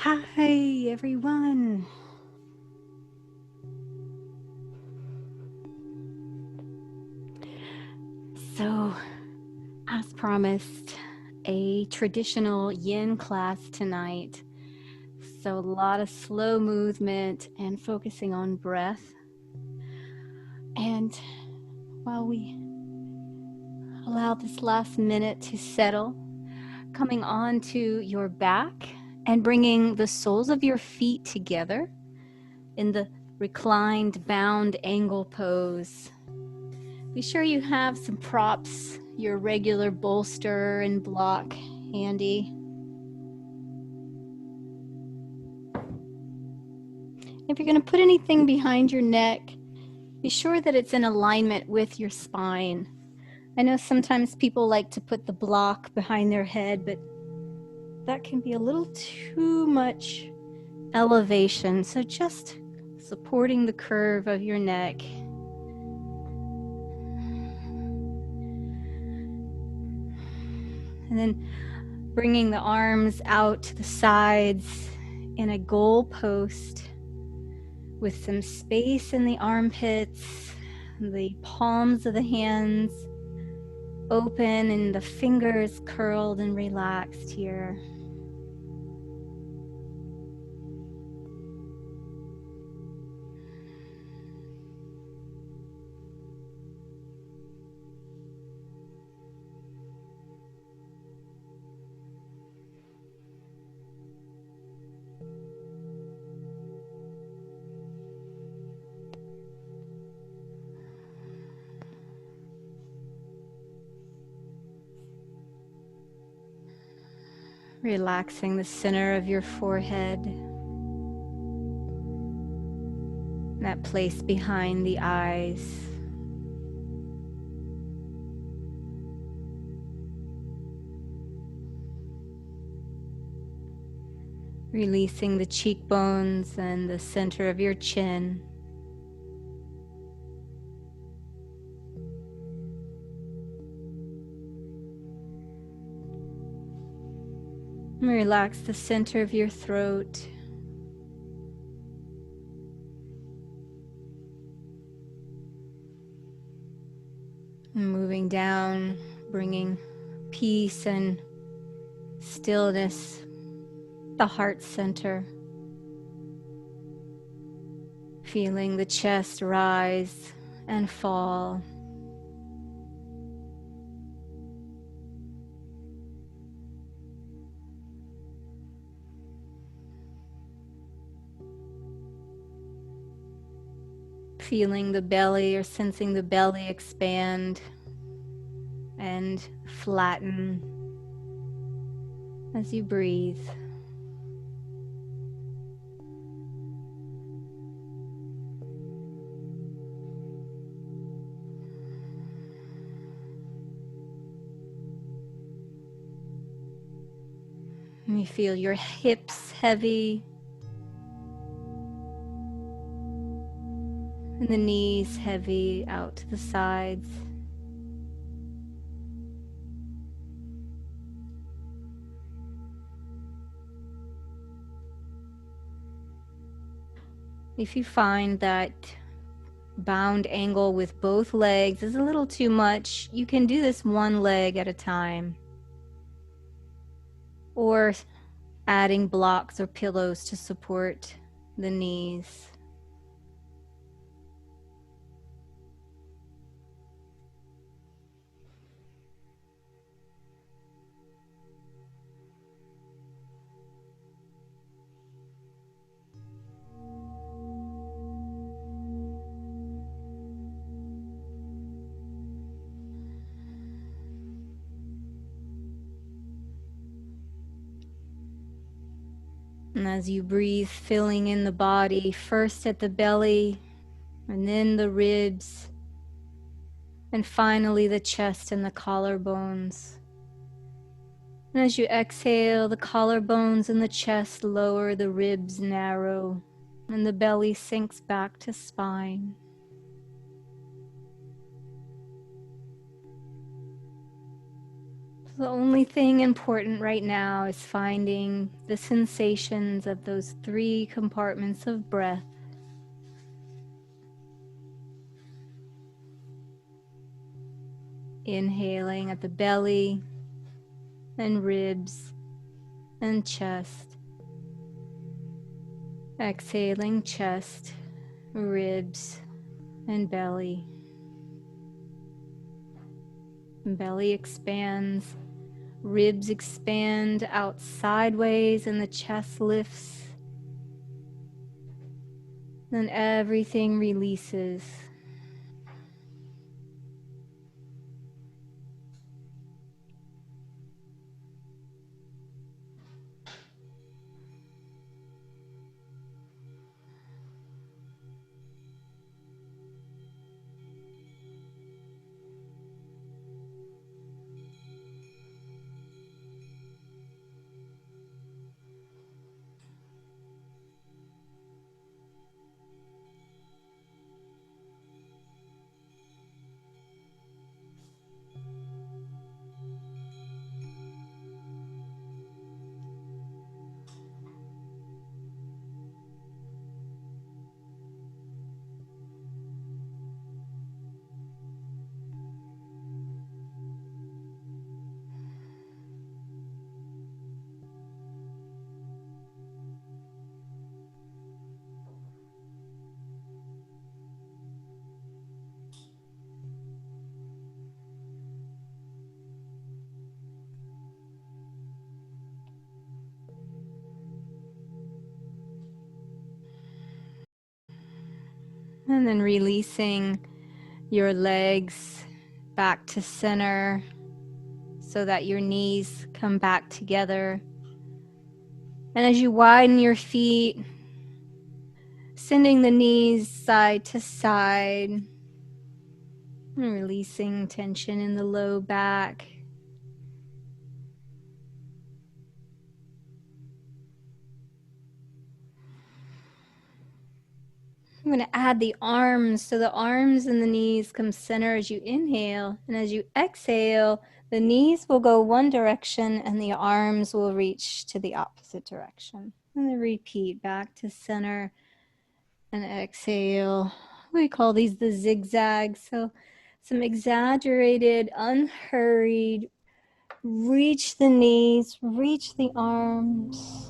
Hi, everyone. So, as promised, a traditional yin class tonight. So, a lot of slow movement and focusing on breath. And while we allow this last minute to settle, coming onto your back and bringing the soles of your feet together in the reclined bound angle pose. Be sure you have some props, your regular bolster and block handy. If you're going to put anything behind your neck, be sure that it's in alignment with your spine. I know sometimes people like to put the block behind their head, but that can be a little too much elevation. So just supporting the curve of your neck. And then bringing the arms out to the sides in a goal post with some space in the armpits, the palms of the hands open and the fingers curled and relaxed here. Relaxing the center of your forehead, that place behind the eyes. Releasing the cheekbones and the center of your chin. Relax the center of your throat. Moving down, bringing peace and stillness, the heart center. Feeling the chest rise and fall. Feeling the belly or sensing the belly expand and flatten as you breathe. And you feel your hips heavy and the knees heavy out to the sides. If you find that bound angle with both legs is a little too much, you can do this one leg at a time, or adding blocks or pillows to support the knees. And as you breathe, filling in the body, first at the belly, and then the ribs, and finally the chest and the collarbones. And as you exhale, the collarbones and the chest lower, the ribs narrow, and the belly sinks back to spine. The only thing important right now is finding the sensations of those 3 compartments of breath. Inhaling at the belly and ribs and chest. Exhaling chest, ribs, and belly. Belly expands, ribs expand out sideways, and the chest lifts. Then everything releases. And then releasing your legs back to center so that your knees come back together. And as you widen your feet, sending the knees side to side, and releasing tension in the low back. I'm going to add the arms, so the arms and the knees come center as you inhale, and as you exhale, the knees will go one direction and the arms will reach to the opposite direction. And then repeat back to center and exhale. We call these the zigzags. So some exaggerated, unhurried, reach the knees, reach the arms.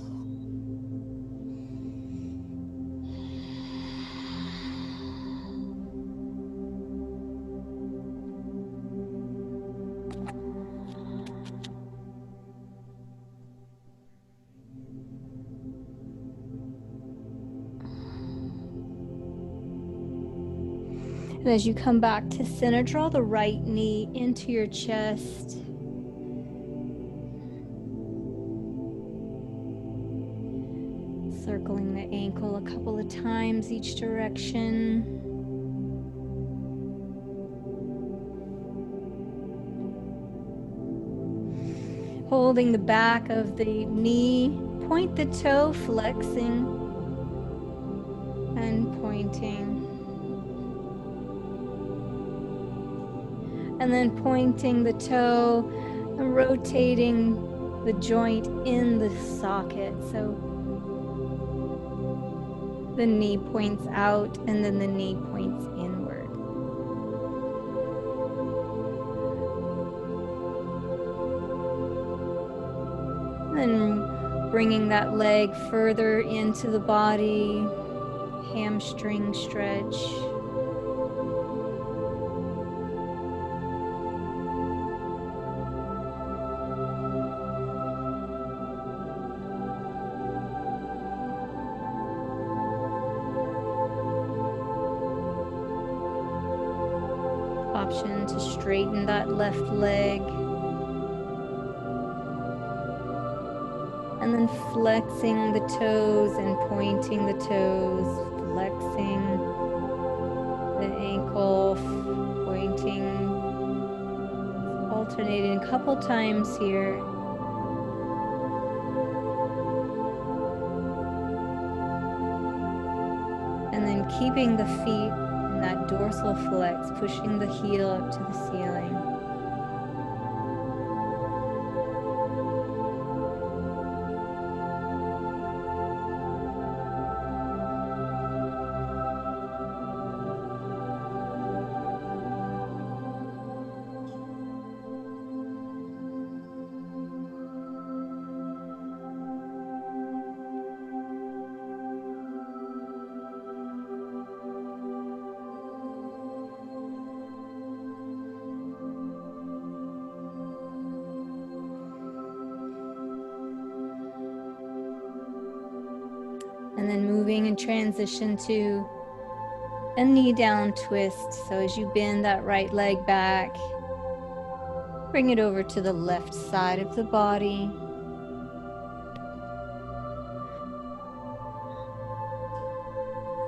And as you come back to center, draw the right knee into your chest. Circling the ankle a couple of times each direction. Holding the back of the knee, point the toe, flexing and pointing. And then pointing the toe and rotating the joint in the socket. So the knee points out and then the knee points inward. And then bringing that leg further into the body, hamstring stretch. Option to straighten that left leg. And then flexing the toes and pointing the toes, flexing the ankle, pointing, alternating a couple times here. And then keeping the feet in that dorsal flex, pushing the heel up to the ceiling. And then moving in transition to a knee down twist. So as you bend that right leg back, bring it over to the left side of the body.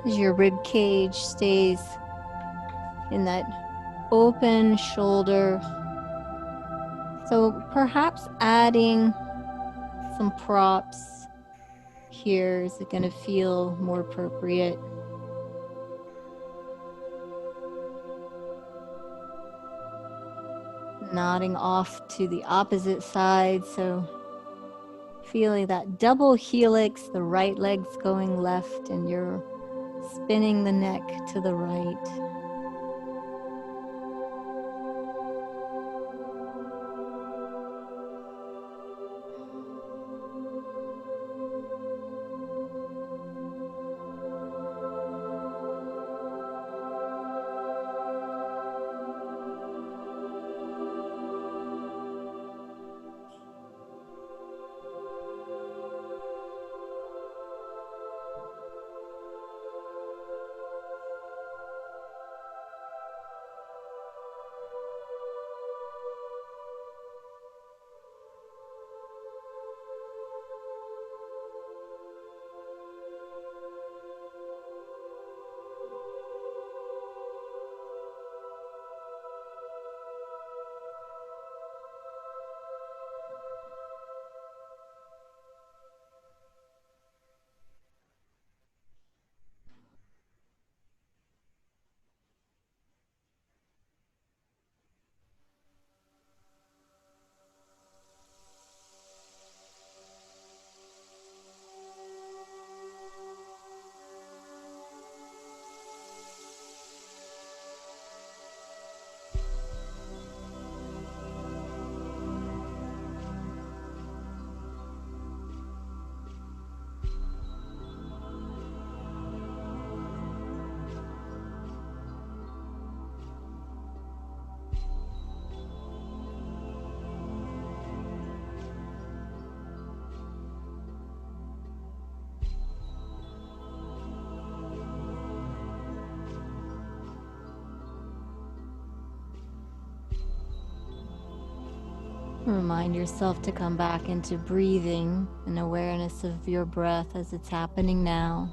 As your rib cage stays in that open shoulder. So perhaps adding some props here is going to feel more appropriate. Nodding off to the opposite side, so feeling that double helix, the right leg's going left and you're spinning the neck to the right. Remind yourself to come back into breathing and awareness of your breath as it's happening now.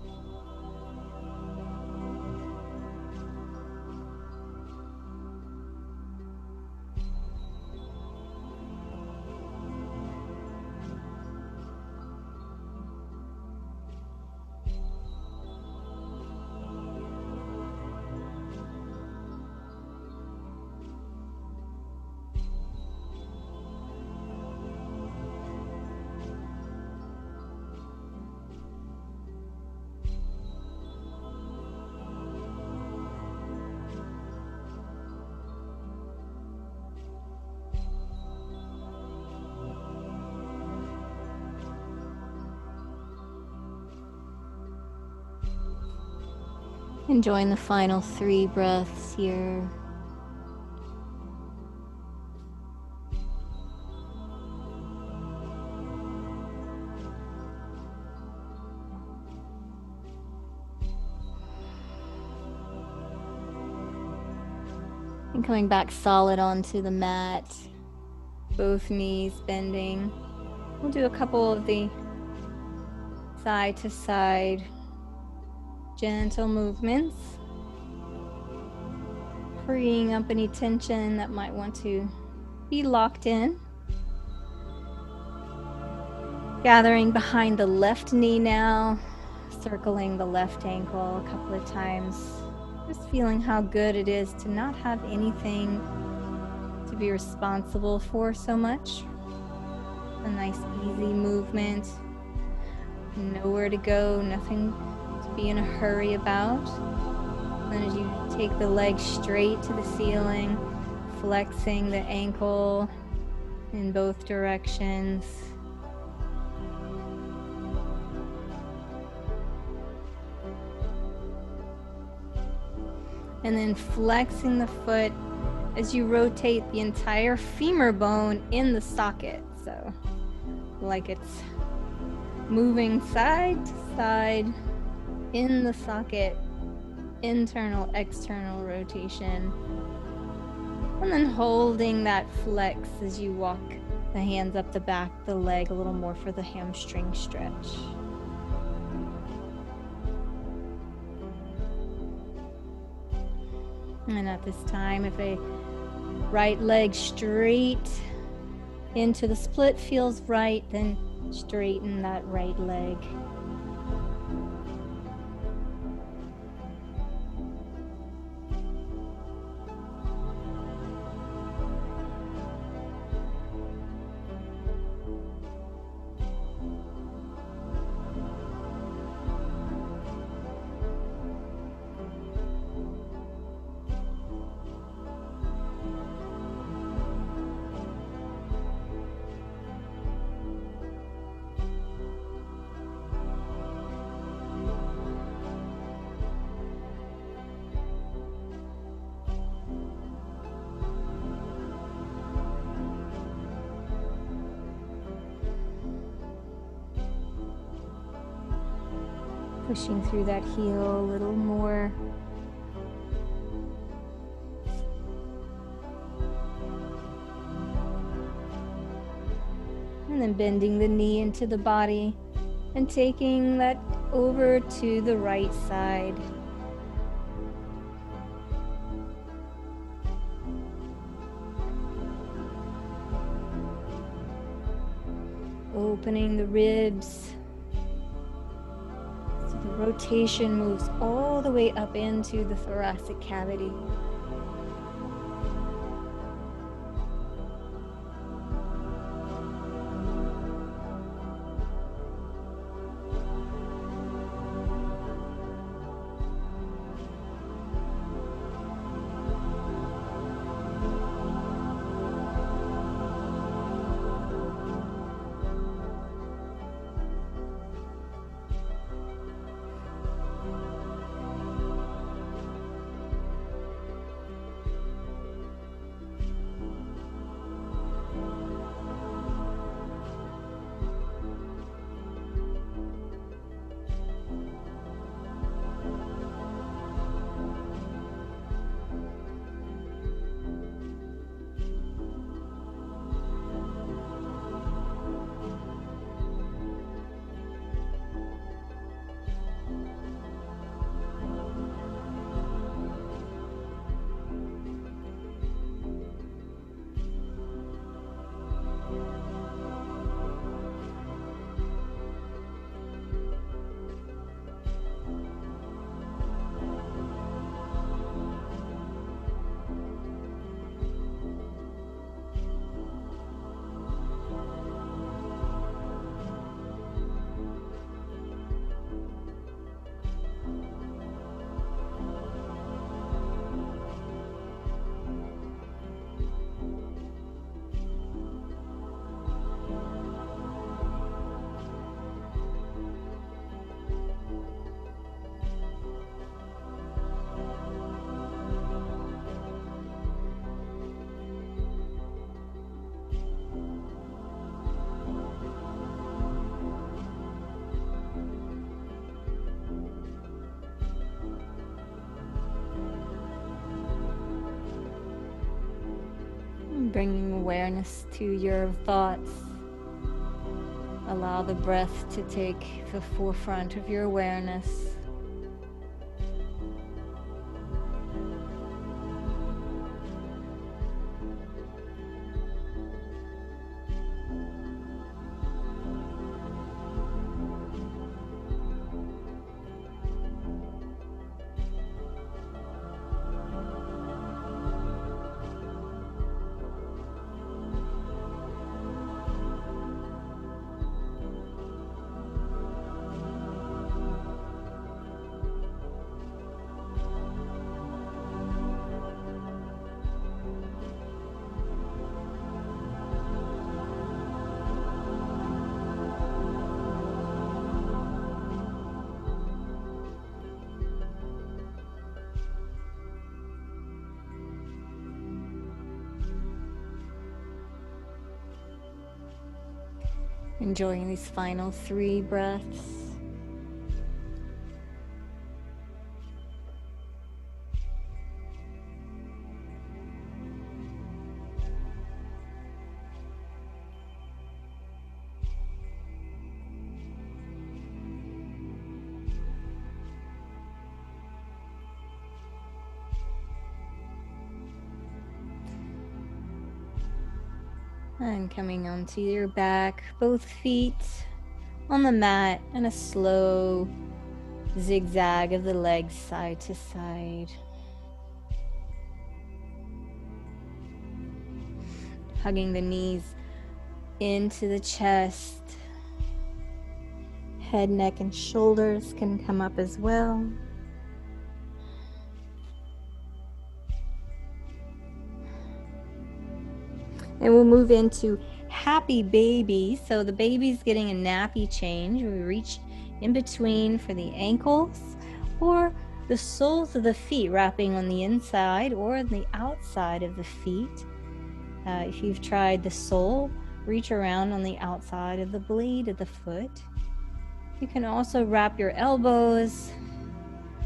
Enjoying the final 3 breaths here. And coming back solid onto the mat, both knees bending. We'll do a couple of the side to side gentle movements, freeing up any tension that might want to be locked in. Gathering behind the left knee now, circling the left ankle a couple of times. Just feeling how good it is to not have anything to be responsible for so much. A nice easy movement, nowhere to go, nothing to be in a hurry about. And as you take the leg straight to the ceiling, flexing the ankle in both directions. And then flexing the foot as you rotate the entire femur bone in the socket. So like it's moving side to side, in the socket, internal, external rotation. And then holding that flex as you walk the hands up the back, the leg a little more for the hamstring stretch. And at this time, if a right leg straight into the split feels right, then straighten that right leg. Pushing through that heel a little more. And then bending the knee into the body and taking that over to the right side. Opening the ribs. So the rotation moves all the way up into the thoracic cavity. Bringing awareness to your thoughts. Allow the breath to take the forefront of your awareness. Enjoying these final 3 breaths. And coming onto your back, both feet on the mat, and a slow zigzag of the legs side to side. Hugging the knees into the chest. Head, neck, and shoulders can come up as well. And we'll move into happy baby. So the baby's getting a nappy change. We reach in between for the ankles or the soles of the feet, wrapping on the inside or the outside of the feet. If you've tried the sole, reach around on the outside of the blade of the foot. You can also wrap your elbows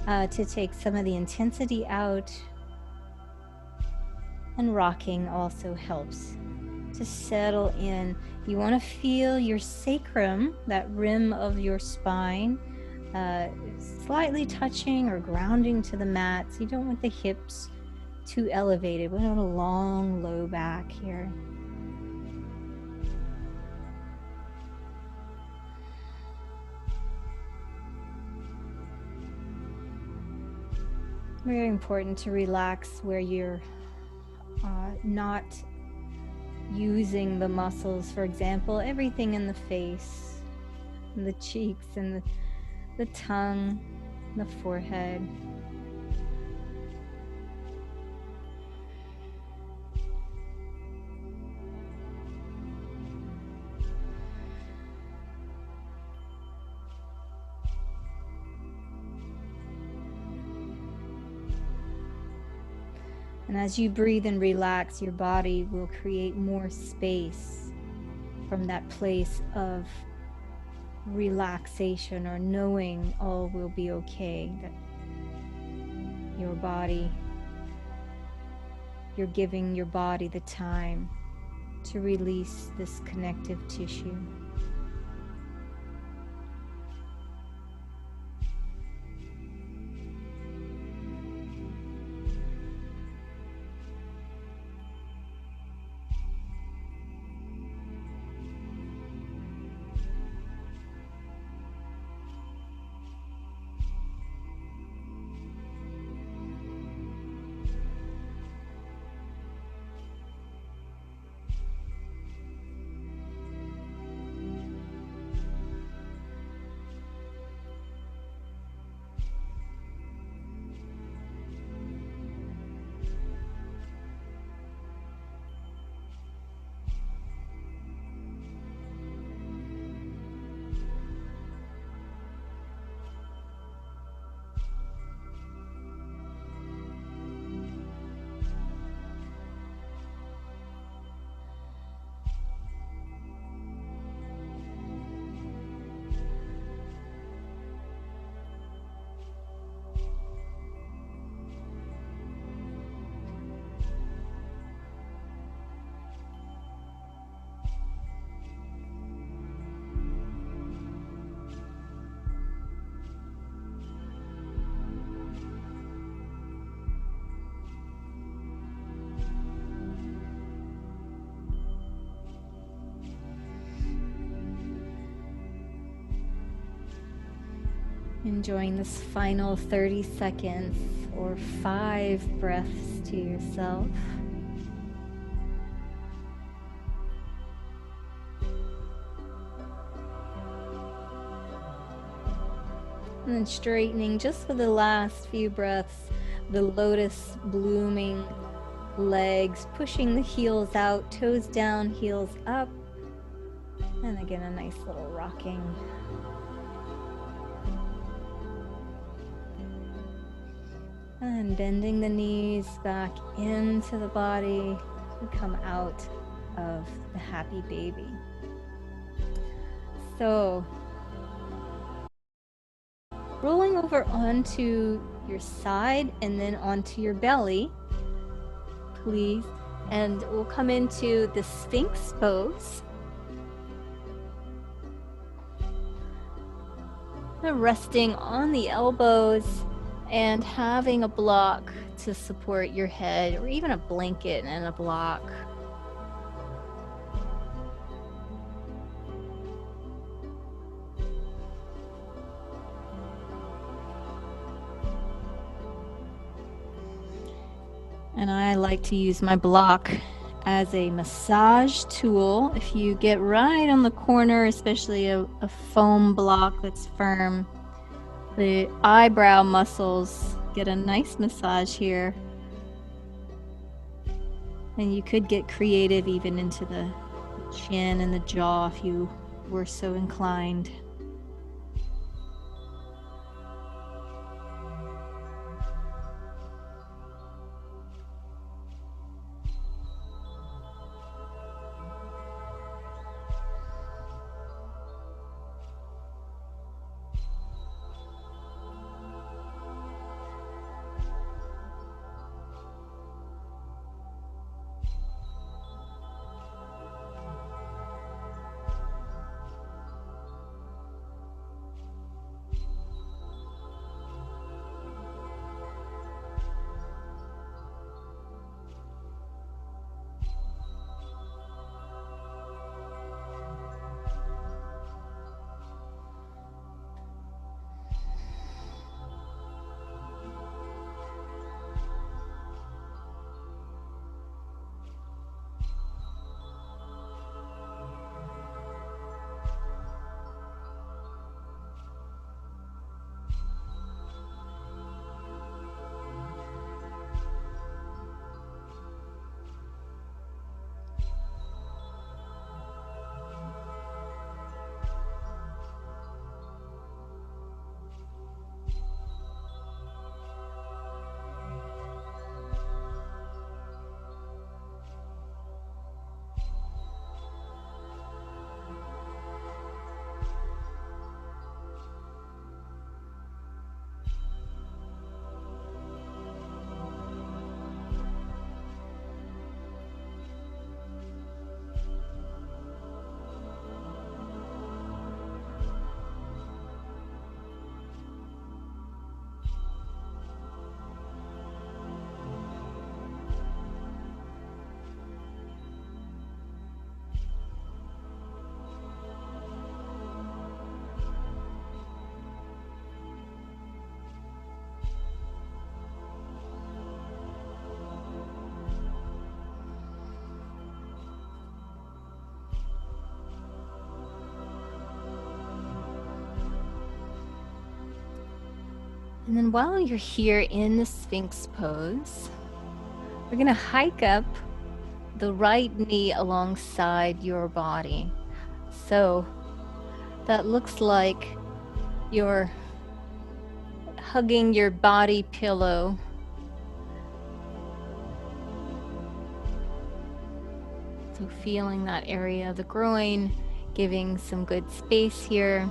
to take some of the intensity out. And rocking also helps to settle in. You want to feel your sacrum, that rim of your spine, slightly touching or grounding to the mat. So you don't want the hips too elevated. We want a long, low back here. Very important to relax where you're not using the muscles. For example, everything in the face, and the cheeks, and the tongue, the forehead. And as you breathe and relax, your body will create more space from that place of relaxation or knowing all will be okay. That your body, you're giving your body the time to release this connective tissue. Enjoying this final 30 seconds or 5 breaths to yourself. And then straightening just for the last few breaths, the lotus blooming legs, pushing the heels out, toes down, heels up. And again, a nice little rocking. And bending the knees back into the body to come out of the happy baby. So, rolling over onto your side and then onto your belly, please. And we'll come into the Sphinx pose. Resting on the elbows and having a block to support your head, or even a blanket and a block. And I like to use my block as a massage tool. If you get right on the corner, especially a foam block that's firm, the eyebrow muscles get a nice massage here. And you could get creative even into the chin and the jaw if you were so inclined. And then while you're here in the Sphinx pose, we're going to hike up the right knee alongside your body. So that looks like you're hugging your body pillow. So feeling that area of the groin, giving some good space here.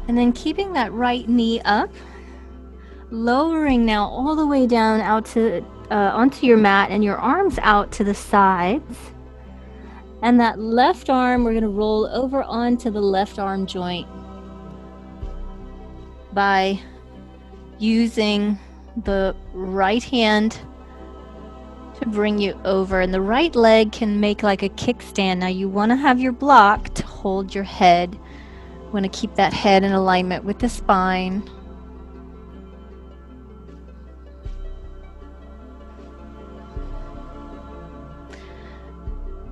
And then keeping that right knee up, lowering now all the way down out to onto your mat and your arms out to the sides. And that left arm, we're going to roll over onto the left arm joint by using the right hand to bring you over. And the right leg can make like a kickstand. Now you want to have your block to hold your head. You want to keep that head in alignment with the spine.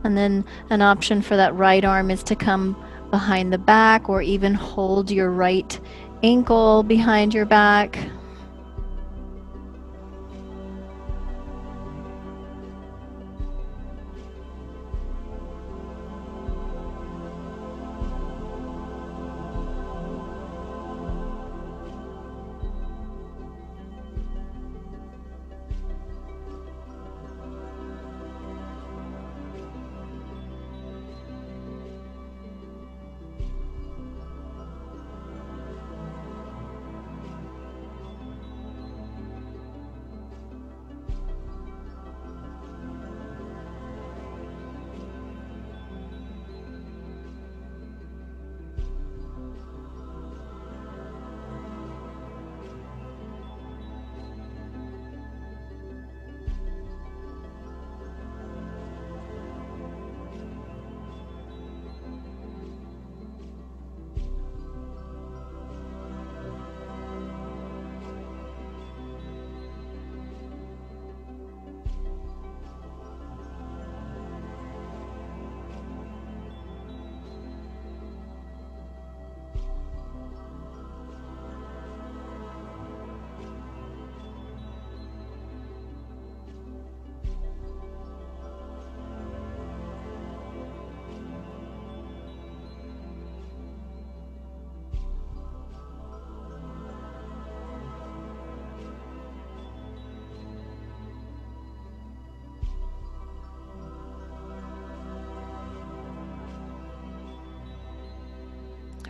And then an option for that right arm is to come behind the back or even hold your right ankle behind your back.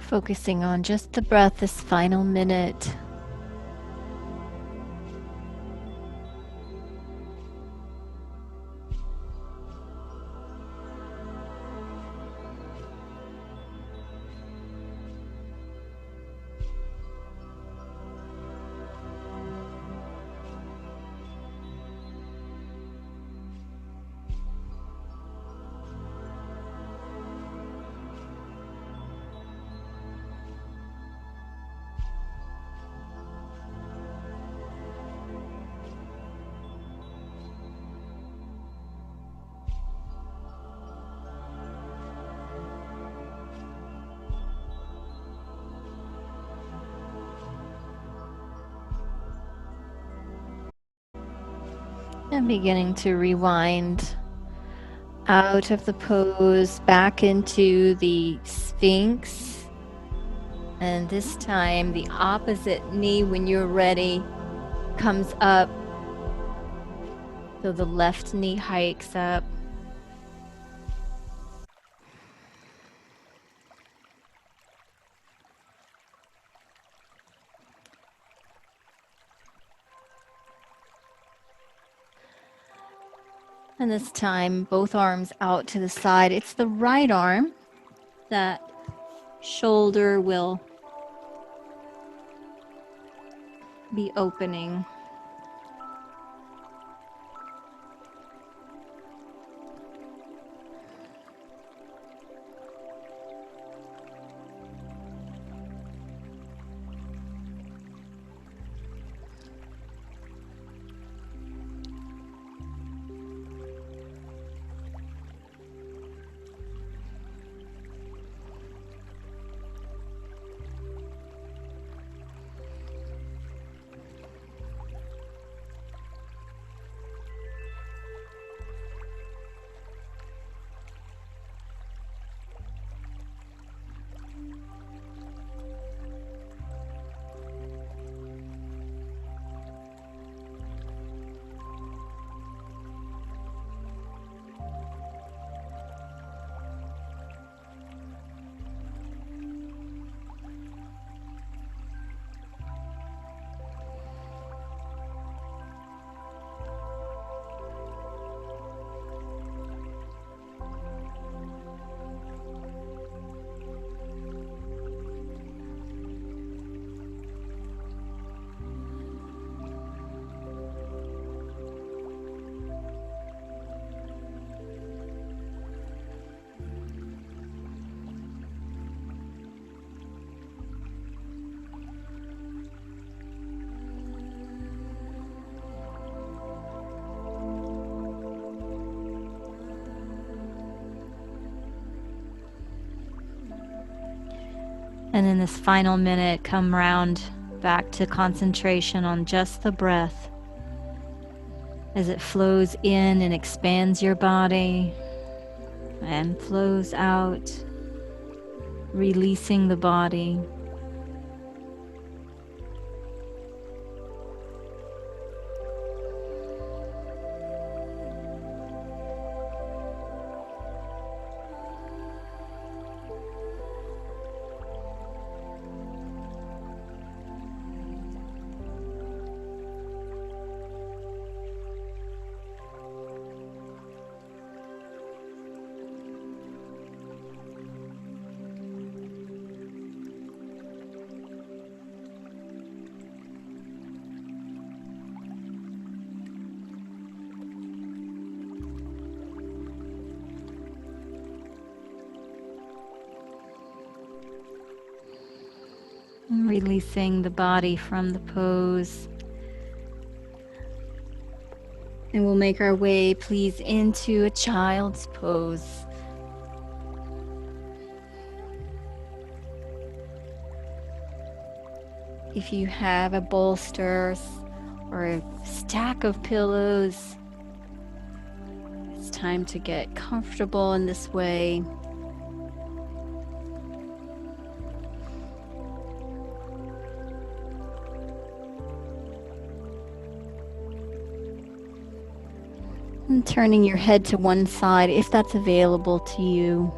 Focusing on just the breath this final minute. And beginning to rewind out of the pose back into the Sphinx. And this time the opposite knee, when you're ready, comes up. So the left knee hikes up. And this time, both arms out to the side. It's the right arm that shoulder will be opening. And in this final minute, come round back to concentration on just the breath as it flows in and expands your body and flows out, releasing the body. Releasing the body from the pose. And we'll make our way, please, into a child's pose. If you have a bolster or a stack of pillows, it's time to get comfortable in this way. And turning your head to one side if that's available to you.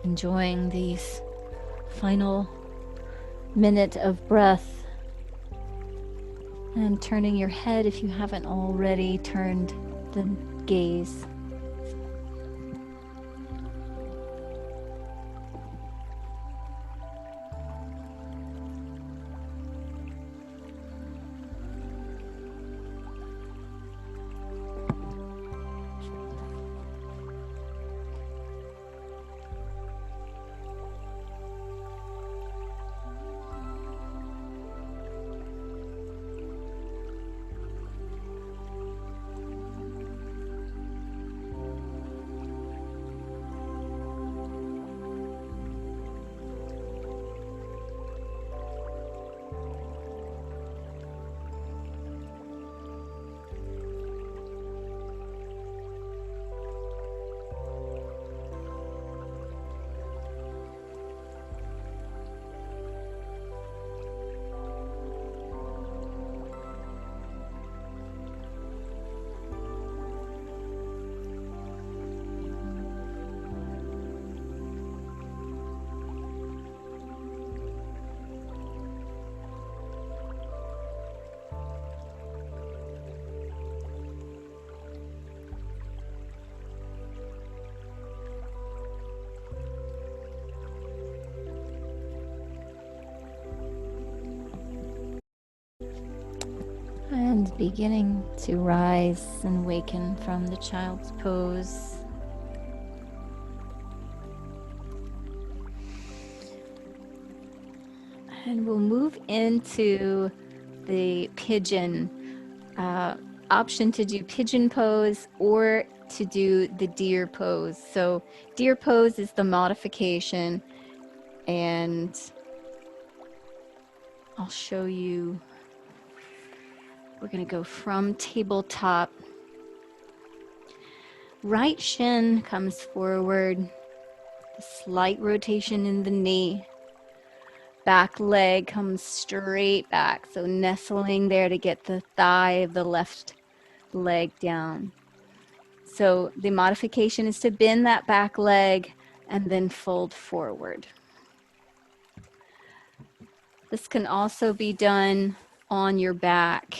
Enjoying these final minute of breath, and turning your head if you haven't already turned the gaze. And beginning to rise and waken from the child's pose. And we'll move into the pigeon. Option to do pigeon pose or to do the deer pose. So deer pose is the modification, and I'll show you. We're going to go from tabletop. Right shin comes forward, a slight rotation in the knee. Back leg comes straight back, so nestling there to get the thigh of the left leg down. So the modification is to bend that back leg and then fold forward. This can also be done on your back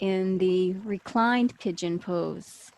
in the reclined pigeon pose.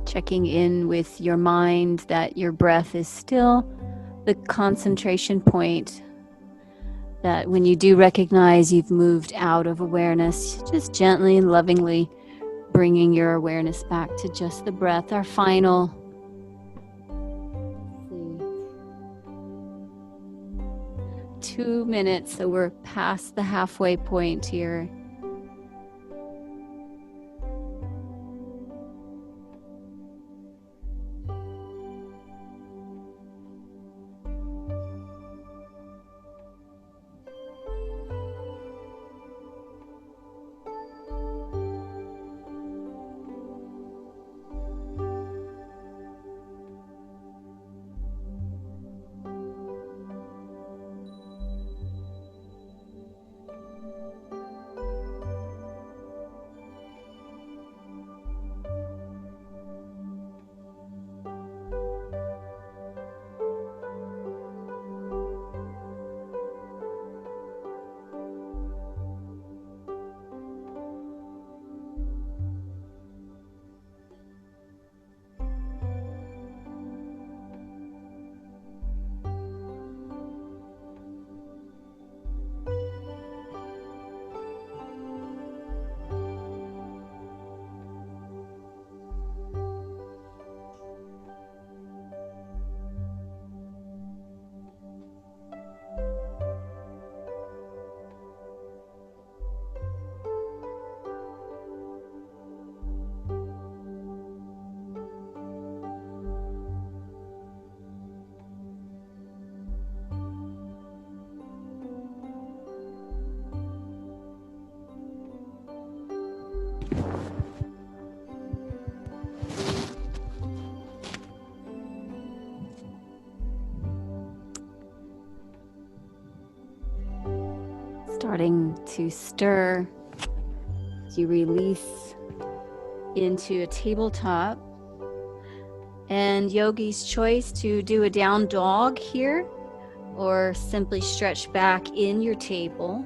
Checking in with your mind that your breath is still the concentration point, that when you do recognize you've moved out of awareness, just gently and lovingly bringing your awareness back to just the breath. Our final 2 minutes, so we're past the halfway point here. Starting to stir as you release into a tabletop. And yogi's choice to do a down dog here, or simply stretch back in your table.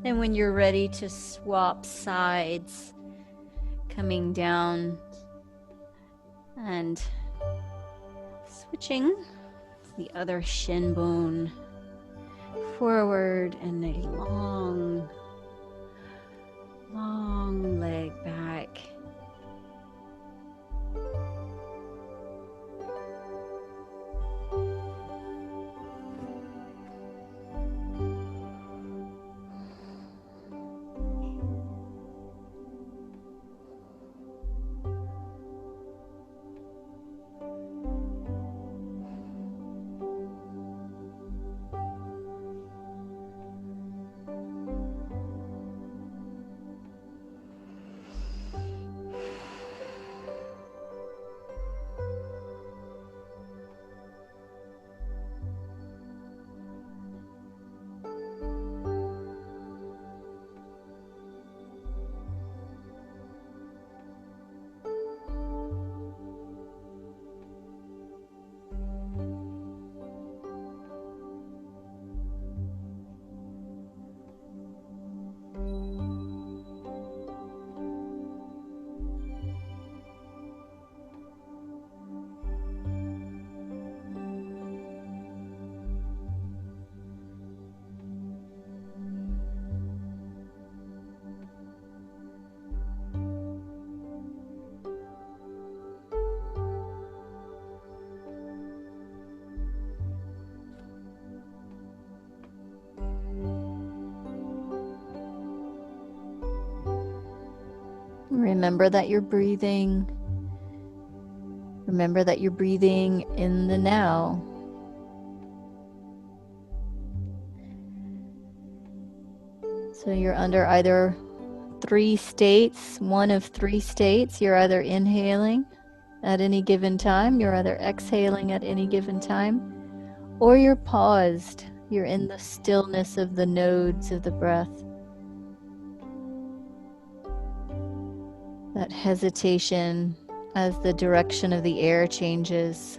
And when you're ready to swap sides, coming down and switching the other shin bone forward and a long leg back. Remember that you're breathing. Remember that you're breathing in the now. So you're under either three states, one of three states. You're either inhaling at any given time, you're either exhaling at any given time, or you're paused. You're in the stillness of the nodes of the breath. That hesitation as the direction of the air changes.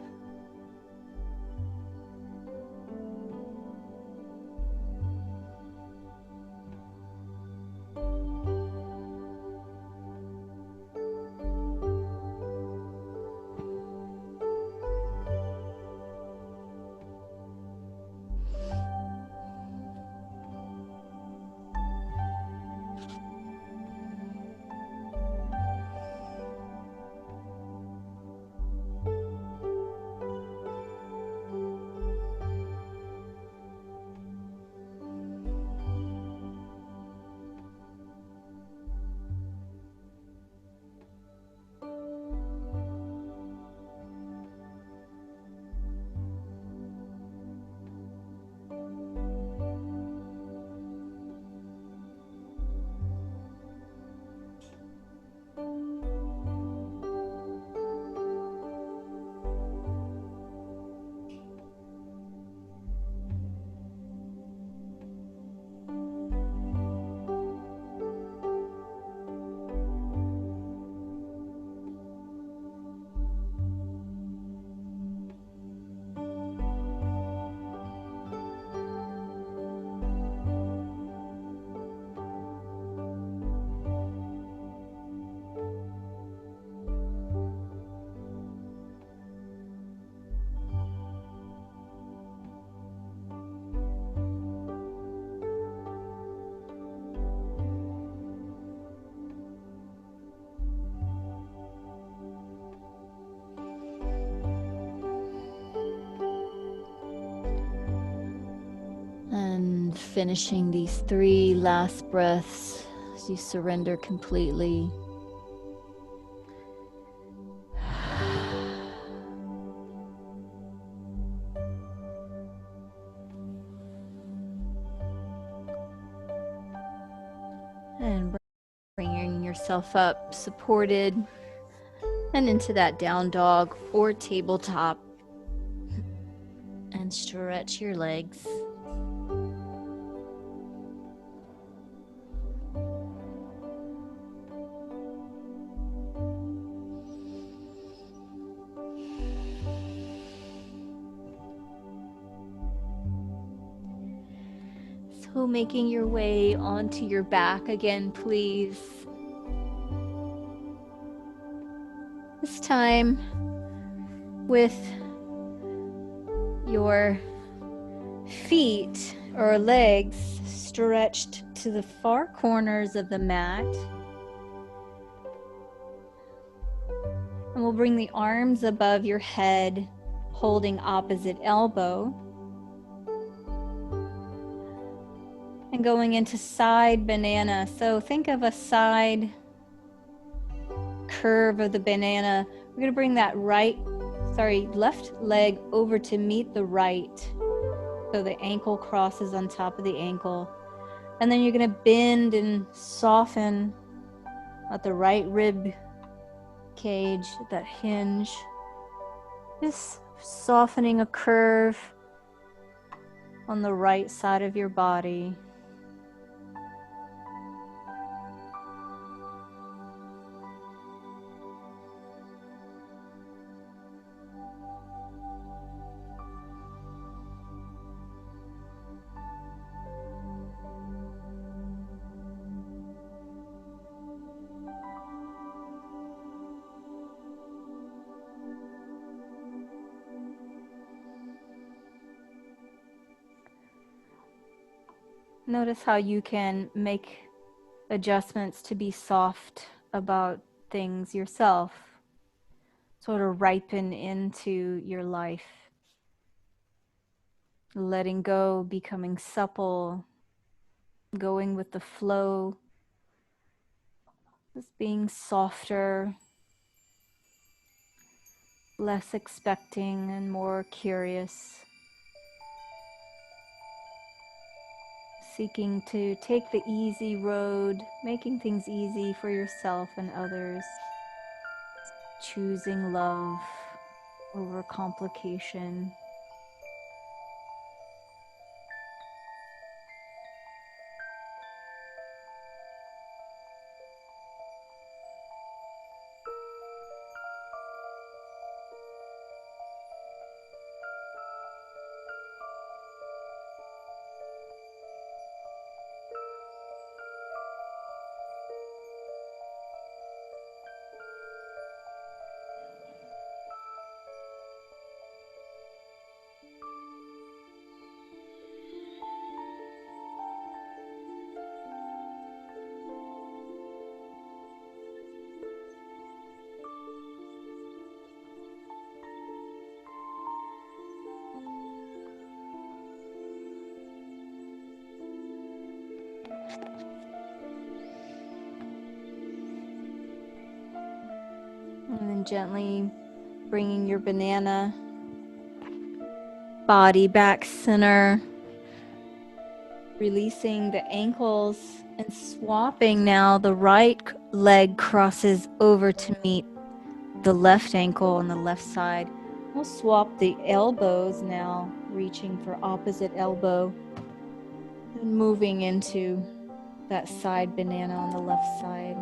And finishing these three last breaths as you surrender completely. And bringing yourself yourself up, supported, and into that down dog or tabletop. And stretch your legs. So making your way onto your back again, please. This time with your feet or legs stretched to the far corners of the mat. And we'll bring the arms above your head, holding opposite elbow. And going into side banana. So think of a side curve of the banana. We're going to bring that left leg over to meet the right. So the ankle crosses on top of the ankle. And then you're going to bend and soften at the right rib cage, that hinge. Just softening a curve on the right side of your body. Notice how you can make adjustments to be soft about things yourself, sort of ripen into your life. Letting go, becoming supple, going with the flow, just being softer, less expecting and more curious. Seeking to take the easy road, making things easy for yourself and others. Choosing love over complication. And then gently bringing your banana body back center, releasing the ankles and swapping now. The right leg crosses over to meet the left ankle on the left side. We'll swap the elbows now, reaching for opposite elbow and moving into that side banana on the left side.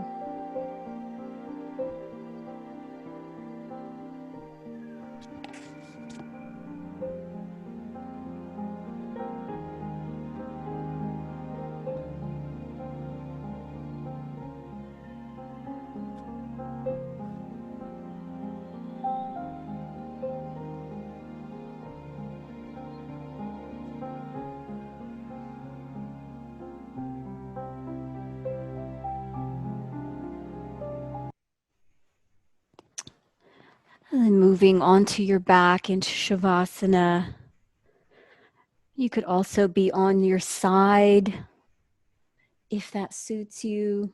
And then moving onto your back into Shavasana. You could also be on your side if that suits you.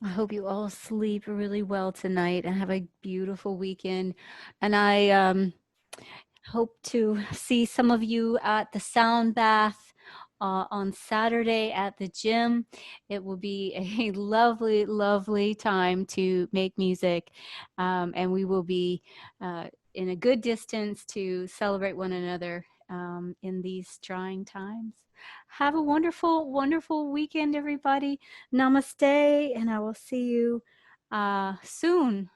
I hope you all sleep really well tonight and have a beautiful weekend. And I hope to see some of you at the sound bath on Saturday at the gym. It will be a lovely, lovely time to make music, and we will be in a good distance to celebrate one another in these trying times. Have a wonderful, wonderful weekend, everybody. Namaste, and I will see you soon.